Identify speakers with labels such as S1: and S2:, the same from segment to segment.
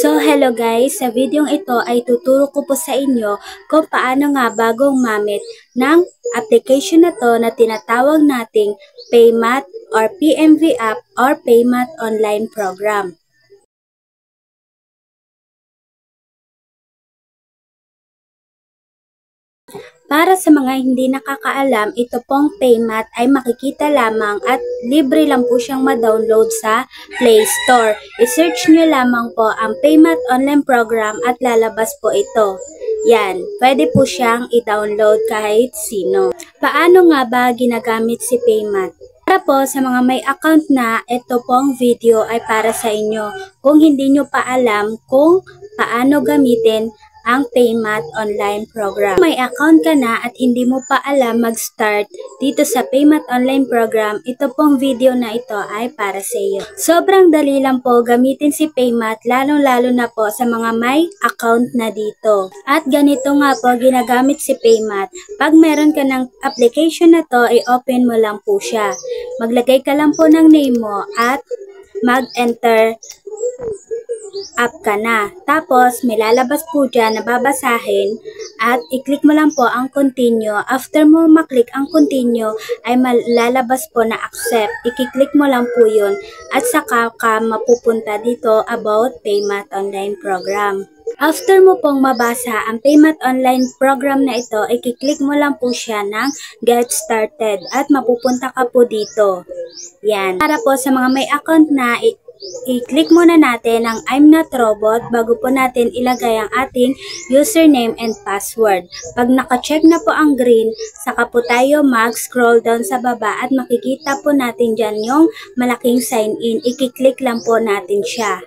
S1: So hello guys, sa videong ito ay tuturo ko po sa inyo kung paano nga ba gumamit ng application na to na tinatawag nating PayMath or PMV app or PayMath online program. Para sa mga hindi nakakaalam, ito pong PayMath ay makikita lamang at libre lang po siyang ma-download sa Play Store. I-search nyo lamang po ang PayMath online program at lalabas po ito. Yan, pwede po siyang i-download kahit sino. Paano nga ba ginagamit si PayMath? Para po sa mga may account na, ito pong video ay para sa inyo. Kung hindi nyo pa alam kung paano gamitin ang PayMath online program. Kung may account ka na at hindi mo pa alam mag-start dito sa PayMath online program, ito pong video na ito ay para sa iyo. Sobrang dali lang po gamitin si PayMath, lalong-lalo na po sa mga may account na dito. At ganito nga po ginagamit si PayMath. Pag meron ka ng application na to, i-open mo lang po siya. Maglagay ka lang po ng name mo at mag-enter app ka na. Tapos, may lalabas po dyan na babasahin at i-click mo lang po ang continue. After mo maklik ang continue, ay lalabas po na accept. I-click mo lang po yun at saka ka mapupunta dito about PayMath online program. After mo pong mabasa ang PayMath online program na ito, i-click mo lang po siya ng Get Started at mapupunta ka po dito. Yan. Para po sa mga may account na, i-click muna natin ang I'm not robot bago po natin ilagay ang ating username and password. Pag naka-check na po ang green, saka po tayo mag-scroll down sa baba at makikita po natin dyan yung malaking sign in. I-click lang po natin siya.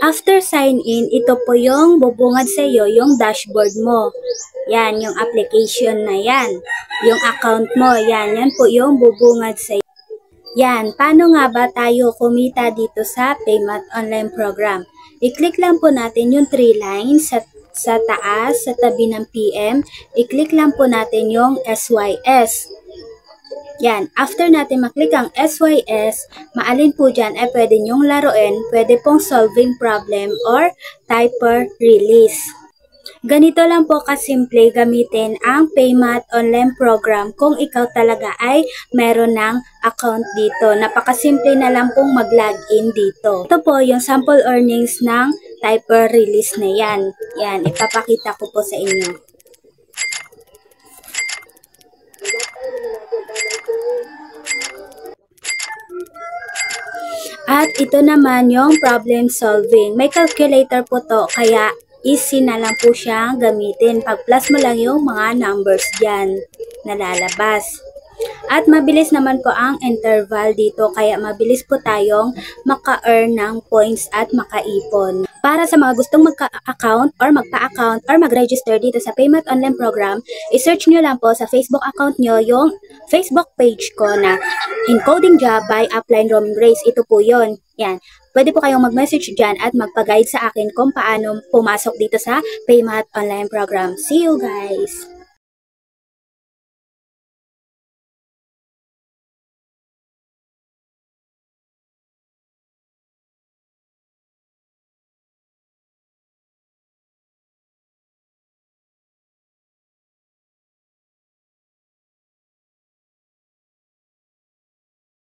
S1: After sign in, ito po yung bubungad sa iyo, yung dashboard mo. Yan, yung application na yan. Yung account mo, yan po yung bubungad sa iyo. Yan, paano nga ba tayo kumita dito sa PayMath online program? I-click lang po natin yung 3 lines sa taas, sa tabi ng PM. I-click lang po natin yung SYS. Yan, after natin maklik ang SYS, maalin po dyan ay pwede nyong laruin, pwede pong solving problem or typer release. Ganito lang po kasimple gamitin ang PayMath online program kung ikaw talaga ay meron ng account dito. Napakasimple na lang pong mag-login dito. Ito po yung sample earnings ng typer release na yan. Yan, ipapakita ko po sa inyo. At ito naman yung problem solving. May calculator po to, kaya easy na lang po siyang gamitin. Pag-plus mo lang yung mga numbers dyan na lalabas. At mabilis naman po ang interval dito, kaya mabilis po tayong maka-earn ng points at makaipon. Para sa mga gustong magka-account or magpa-account or mag-register dito sa PayMath online program, i-search nyo lang po sa Facebook account nyo yung Facebook page ko na Encoding Job by Upline Roaming Race. Ito po yon. Yan. Pwede po kayong mag-message dyan at magpa-guide sa akin kung paano pumasok dito sa PayMath online program. See you guys!